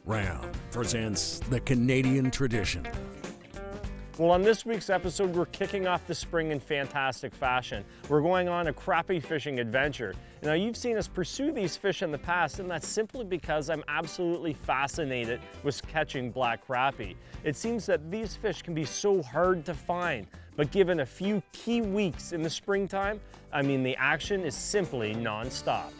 Ram presents The Canadian Tradition. Well, on this week's episode, we're kicking off the spring in fantastic fashion. We're going on a crappie fishing adventure. Now, you've seen us pursue these fish in the past, and that's simply because I'm absolutely fascinated with catching black crappie. It seems that these fish can be so hard to find, but given a few key weeks in the springtime, I mean, the action is simply non-stop.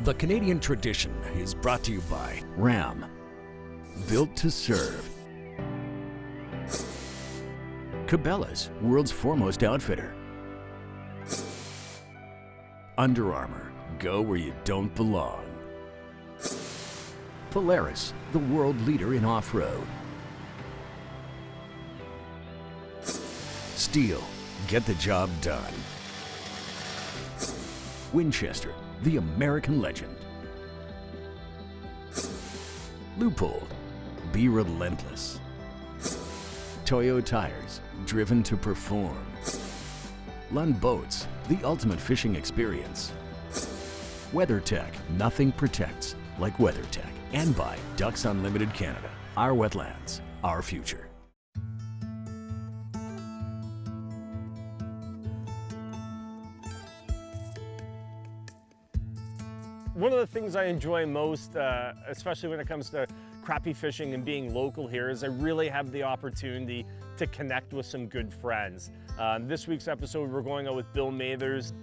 The Canadian Tradition is brought to you by Ram, built to serve. Cabela's, world's foremost outfitter. Under Armour, go where you don't belong. Polaris, the world leader in off-road. Steel, get the job done. Winchester, the American legend. Loophole, be relentless. Toyo Tires, driven to perform. Lund Boats, the ultimate fishing experience. WeatherTech, nothing protects like WeatherTech. And by Ducks Unlimited Canada, our wetlands, our future. One of the things I enjoy most, especially when it comes to crappie fishing and being local here, is I really have the opportunity to connect with some good friends. This week's episode, we're going out with Bill Mathers.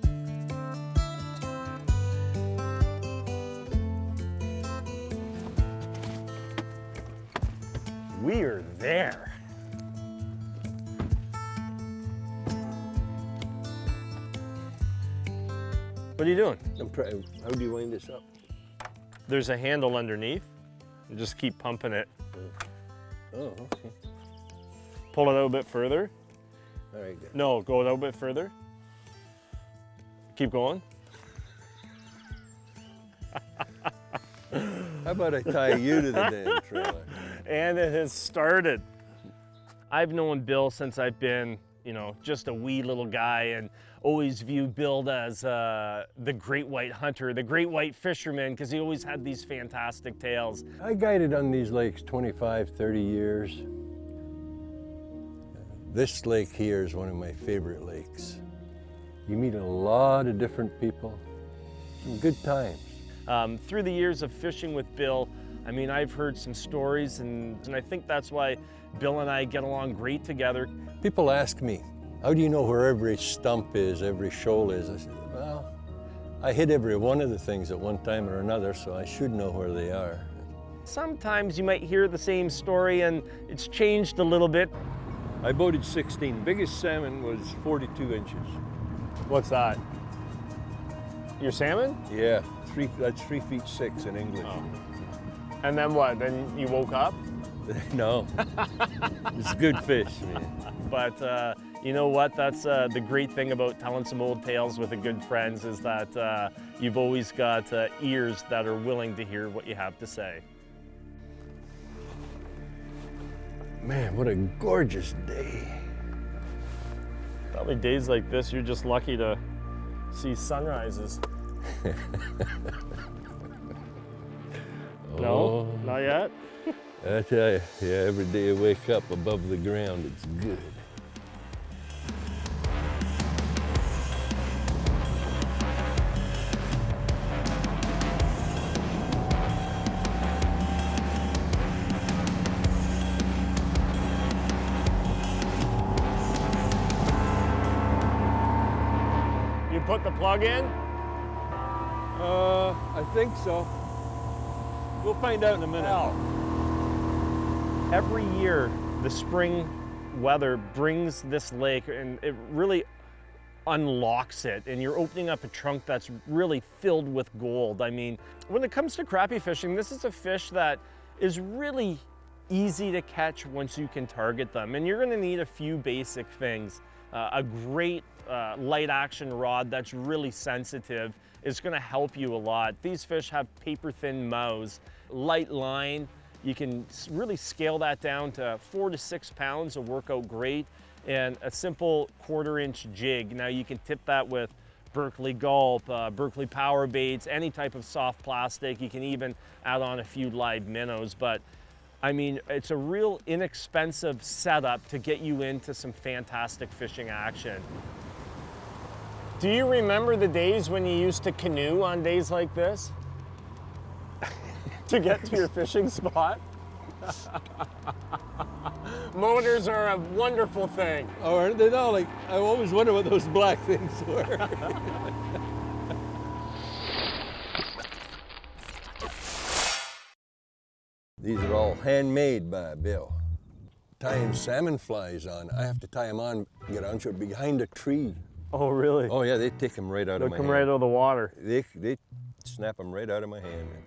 We are there. What are you doing? How do you wind this up? There's a handle underneath. And just keep pumping it. Oh, okay. Pull it out a bit further. All right, good. No, go a little bit further. Keep going. How about I tie you to the damn trailer? And it has started. I've known Bill since I've been, just a wee little guy, and always viewed Bill as the great white hunter, the great white fisherman, because he always had these fantastic tales. I guided on these lakes 25, 30 years. This lake here is one of my favorite lakes. You meet a lot of different people, some good times. Through the years of fishing with Bill, I mean, I've heard some stories, and I think that's why Bill and I get along great together. People ask me, how do you know where every stump is, every shoal is? I said, well, I hit every one of the things at one time or another, so I should know where they are. Sometimes you might hear the same story and it's changed a little bit. I boated 16. Biggest salmon was 42 inches. What's that? Your salmon? Yeah, that's 3 feet 6 in English. Oh. And then what? Then you woke up? No, it's good fish, man. But you know what? That's the great thing about telling some old tales with the good friends, is that you've always got ears that are willing to hear what you have to say. Man, what a gorgeous day. Probably days like this, you're just lucky to see sunrises. No, not yet? I tell you, yeah, every day I wake up above the ground, it's good. put the plug in? I think so. We'll find out in a minute. Well, every year, the spring weather brings this lake and it really unlocks it, and you're opening up a trunk that's really filled with gold. I mean, when it comes to crappie fishing, this is a fish that is really easy to catch once you can target them. And you're gonna need a few basic things. A great light action rod that's really sensitive is gonna help you a lot. These fish have paper thin mouths. Light line, you can really scale that down to 4 to 6 pounds will work out great. And a simple 1/4-inch jig. Now you can tip that with Berkeley Gulp, Berkeley Power Baits, any type of soft plastic. You can even add on a few live minnows. But I mean, it's a real inexpensive setup to get you into some fantastic fishing action. Do you remember the days when you used to canoe on days like this? To get to your fishing spot? Motors are a wonderful thing. Oh, aren't they now? Like, I always wonder what those black things were. These are all handmade by Bill. Tying salmon flies on. I have to tie them on, get onto it behind a tree. Oh, really? Oh yeah, they take them right out of my hand. They come right out of the water. They snap them right out of my hand, man.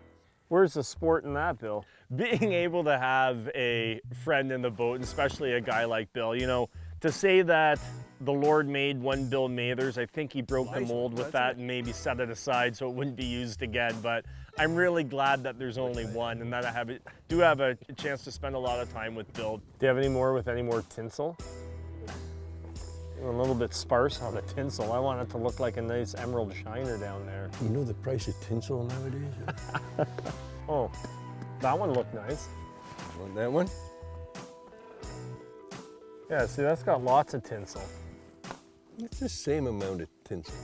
Where's the sport in that, Bill? Being able to have a friend in the boat, and especially a guy like Bill, you know, to say that the Lord made one Bill Mathers, I think he broke the mold with that and maybe set it aside so it wouldn't be used again. But I'm really glad that there's only one and that I do have a chance to spend a lot of time with Bill. Do you have any more with any more tinsel? A little bit sparse on the tinsel. I want it to look like a nice emerald shiner down there. You know the price of tinsel nowadays? Oh, that one looked nice. Want that one? Yeah, see, that's got lots of tinsel. It's the same amount of tinsel.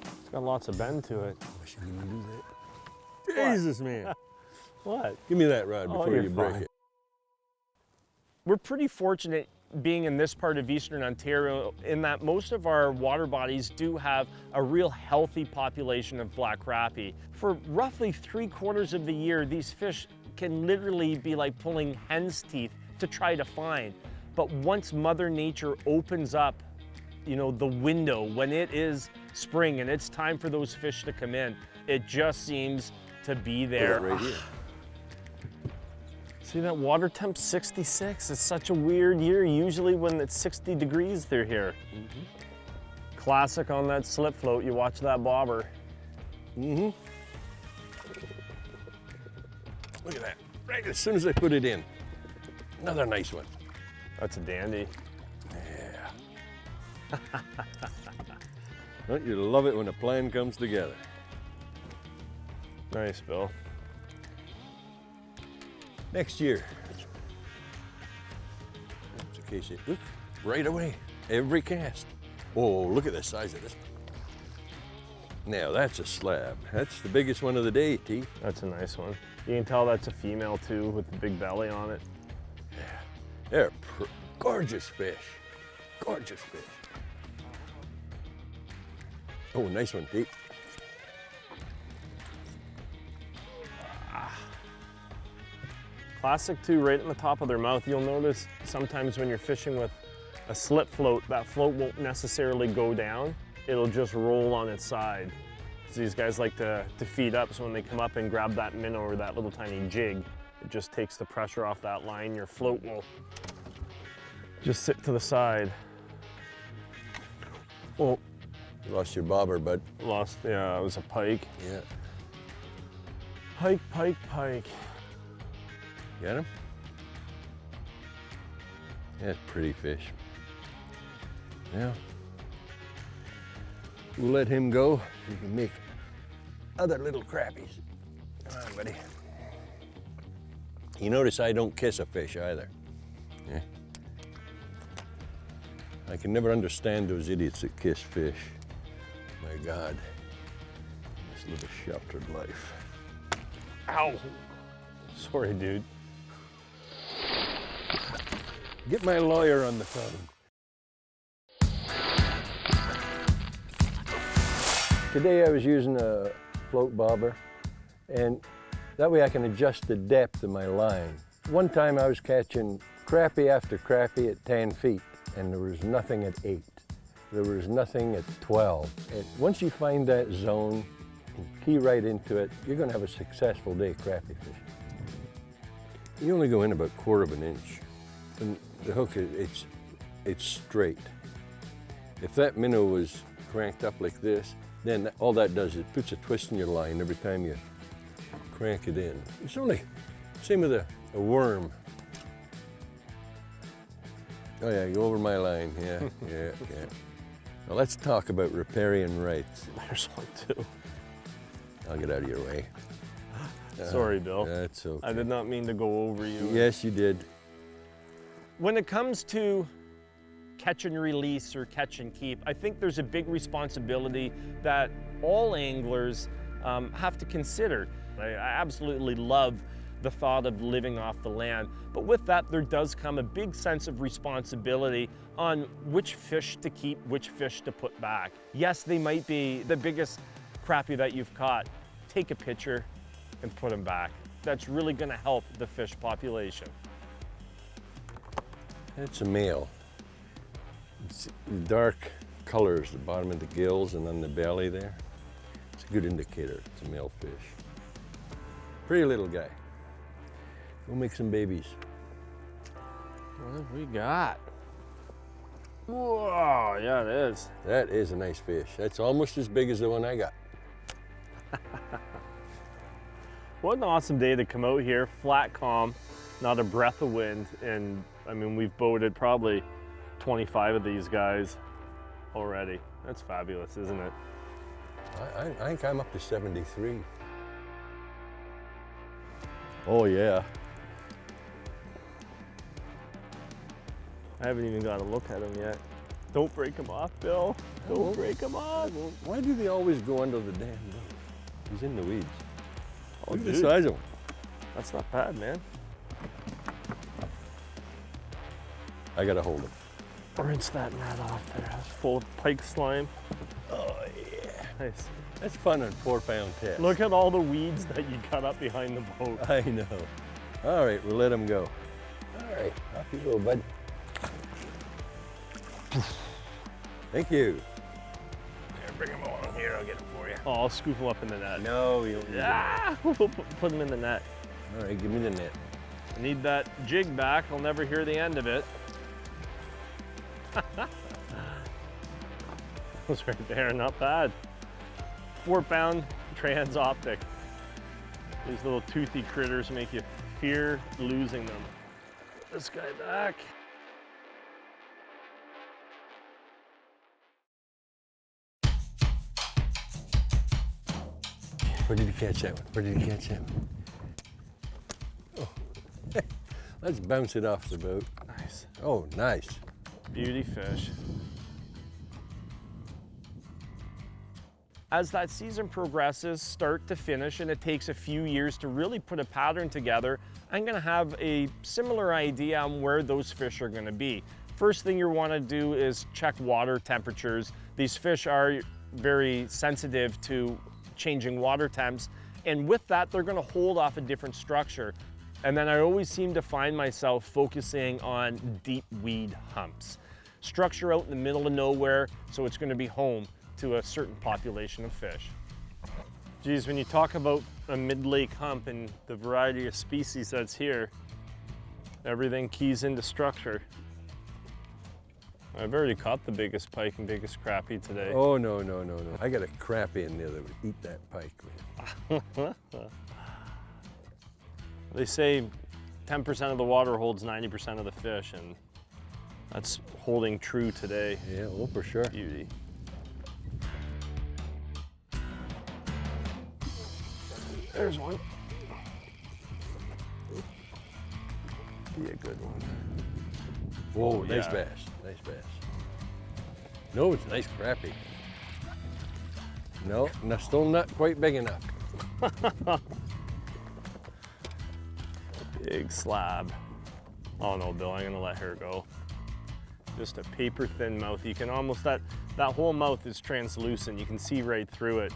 It's got lots of bend to it. Wish you didn't do that. Jesus, man. What? Give me that rod before you break it. We're pretty fortunate being in this part of Eastern Ontario in that most of our water bodies do have a real healthy population of black crappie. For roughly 3/4 of the year, these fish can literally be like pulling hen's teeth to try to find. But once Mother Nature opens up, you know, the window, when it is spring and it's time for those fish to come in, it just seems to be there. Right here. See that water temp 66? It's such a weird year. Usually when it's 60 degrees, they're here. Mm-hmm. Classic on that slip float. You watch that bobber. Mm-hmm. Look at that. Right as soon as I put it in. Another nice one. That's a dandy. Yeah. Don't you love it when a plan comes together? Nice, Bill. Next year. That's the case. Look, right away. Every cast. Oh, look at the size of this. Now that's a slab. That's the biggest one of the day, T. That's a nice one. You can tell that's a female too with the big belly on it. Yeah. They're gorgeous fish. Gorgeous fish. Oh, nice one, T. Classic too, right in the top of their mouth. You'll notice sometimes when you're fishing with a slip float, that float won't necessarily go down. It'll just roll on its side. So these guys like to feed up, so when they come up and grab that minnow or that little tiny jig, it just takes the pressure off that line. Your float will just sit to the side. Oh, You lost your bobber, bud. lost, yeah, it was a pike. Yeah. Pike, pike, pike. Got him? That's pretty fish. Yeah. We'll let him go. We can make other little crappies. Come on, buddy. You notice I don't kiss a fish either. Yeah. I can never understand those idiots that kiss fish. My God. Let's live a sheltered life. Ow. Sorry, dude. Get my lawyer on the phone. Today I was using a float bobber, and that way I can adjust the depth of my line. One time I was catching crappie after crappie at 10 feet, and there was nothing at 8. There was nothing at 12. And once you find that zone and key right into it, you're going to have a successful day crappie fishing. You only go in about 1/4 of an inch, and the hook, it's straight. If that minnow was cranked up like this, then all that does is puts a twist in your line every time you crank it in. It's only, same with a worm. Oh yeah, go over my line, yeah, yeah. Now let's talk about riparian rights. There's one too. I'll get out of your way. Sorry, Bill. That's okay. I did not mean to go over you. Yes, you did. When it comes to catch and release or catch and keep, I think there's a big responsibility that all anglers have to consider. I absolutely love the thought of living off the land, but with that there does come a big sense of responsibility on which fish to keep, which fish to put back. Yes, they might be the biggest crappie that you've caught. Take a picture and put them back. That's really going to help the fish population. It's a male. It's dark colors, the bottom of the gills and on the belly there. It's a good indicator it's a male fish. Pretty little guy. Go make some babies. What have we got? Whoa, yeah, it is. That is a nice fish. That's almost as big as the one I got. What an awesome day to come out here, flat calm, not a breath of wind, and I mean, we've boated probably 25 of these guys already. That's fabulous, isn't it? I think I'm up to 73. Oh yeah. I haven't even got a look at him yet. Don't break him off, Bill. Don't break him off. Why do they always go under the damn boat? He's in the weeds. Oh, Look at the dude. size of him. That's not bad, man. I gotta hold him. Rinse that net off there. That's full of pike slime. Oh yeah. Nice. That's fun on 4-pound test. Look at all the weeds that you cut up behind the boat. I know. All right, we'll let him go. All right, off you go, bud. Thank you. Here, bring him along here. I'll get him for you. Oh, I'll scoop him up in the net. No, you don't need Ah! Put him in the net. it. All right, give me the net. I need that jig back. I'll never hear the end of it. Was right there, not bad. 4-pound trans optic. These little toothy critters make you fear losing them. Put this guy back. Where did you catch that one? Where did you catch that one? Oh. Let's bounce it off the boat. Nice. Oh, nice. Beauty fish. As that season progresses, start to finish, and it takes a few years to really put a pattern together, I'm gonna have a similar idea on where those fish are gonna be. First thing you wanna do is check water temperatures. These fish are very sensitive to changing water temps, and with that, they're gonna hold off a different structure. And then I always seem to find myself focusing on deep weed humps. Structure out in the middle of nowhere, so it's gonna be home to a certain population of fish. Geez, when you talk about a mid-lake hump and the variety of species that's here, everything keys into structure. I've already caught the biggest pike and biggest crappie today. Oh, no, no, no, no. I got a crappie in there that would eat that pike, man. They say 10% of the water holds 90% of the fish, and that's holding true today. Yeah, oh, for sure. Beauty. There's one. Be a good one. Whoa, Oh, nice yeah. bass, nice bass. No, it's a nice crappie. No, still not quite big enough. Big slab. Oh no, Bill, I'm gonna let her go. Just a paper thin mouth. You can almost, that that whole mouth is translucent. You can see right through it.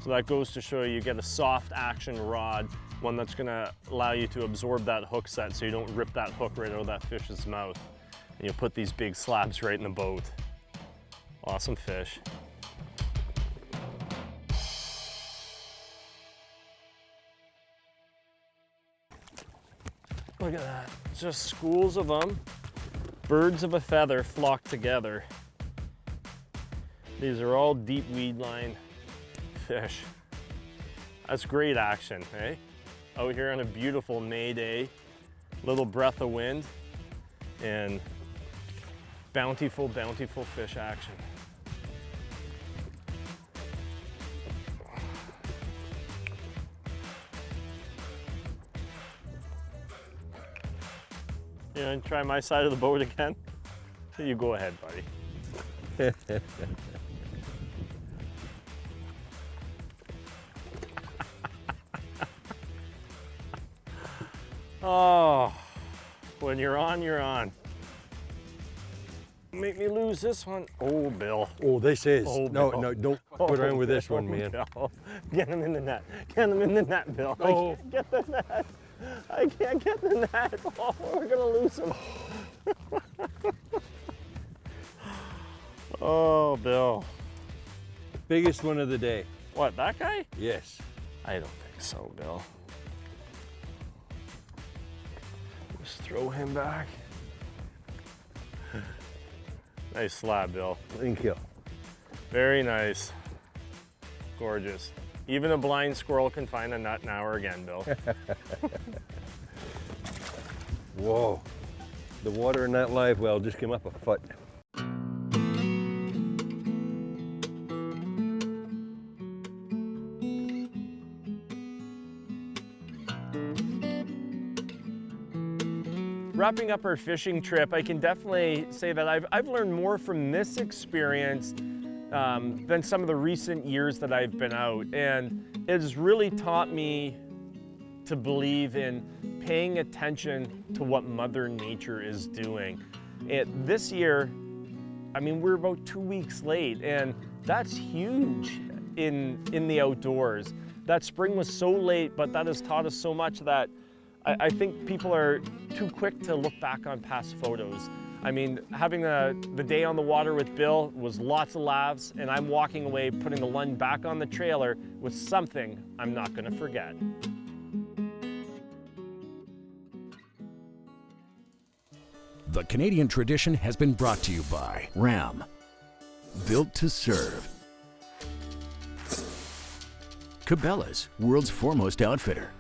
So that goes to show you get a soft action rod, one that's gonna allow you to absorb that hook set so you don't rip that hook right out of that fish's mouth. And you'll put these big slabs right in the boat. Awesome fish. Look at that, just schools of them. Birds of a feather flock together. These are all deep weed line fish. That's great action, eh? Out here on a beautiful May day, little breath of wind, and bountiful, bountiful fish action. You know, try my side of the boat again? You go ahead, buddy. Oh, when you're on, you're on. Make me lose this one. Oh, Bill. Oh, this is. Oh, no, Bill. no, don't put around with this one, man. Bill. Get him in the net. Get him in the net, Bill. Oh. I can't get the net. I can't get the net. Oh, we're gonna lose him. Oh, Bill. Biggest one of the day. What, that guy? Yes. I don't think so, Bill. Just throw him back. Nice slab, Bill. Thank you. Very nice. Gorgeous. Even a blind squirrel can find a nut now or again, Bill. Whoa. The water in that live well just came up a foot. Wrapping up our fishing trip, I can definitely say that I've learned more from this experience than some of the recent years that I've been out. And it has really taught me to believe in paying attention to what Mother Nature is doing. This year, I mean, we're about 2 weeks late, and that's huge in the outdoors. That spring was so late, but that has taught us so much that I think people are too quick to look back on past photos. I mean, having the day on the water with Bill was lots of laughs, and I'm walking away putting the Lund back on the trailer with something I'm not gonna forget. The Canadian tradition has been brought to you by Ram, built to serve. Cabela's, world's foremost outfitter.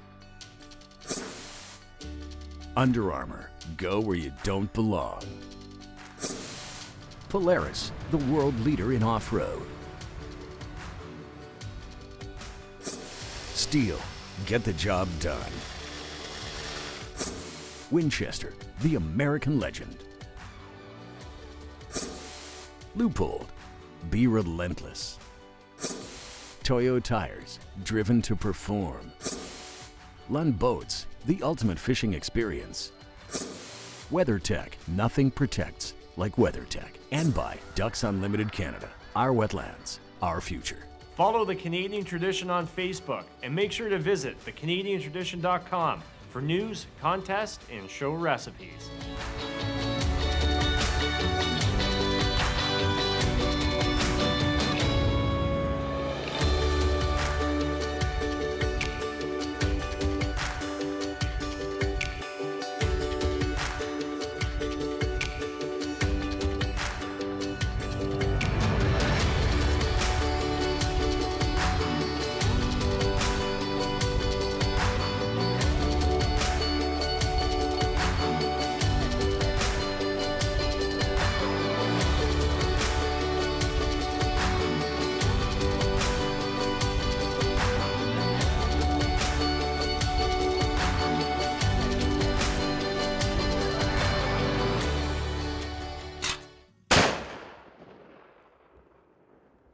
Under Armour, go where you don't belong. Polaris, the world leader in off-road. Steel, get the job done. Winchester, the American legend. Leupold, be relentless. Toyo Tires, driven to perform. Lund Boats, the ultimate fishing experience. WeatherTech, nothing protects like WeatherTech. And by Ducks Unlimited Canada, our wetlands, our future. Follow The Canadian Tradition on Facebook, and make sure to visit thecanadiantradition.com for news, contests, and show recipes.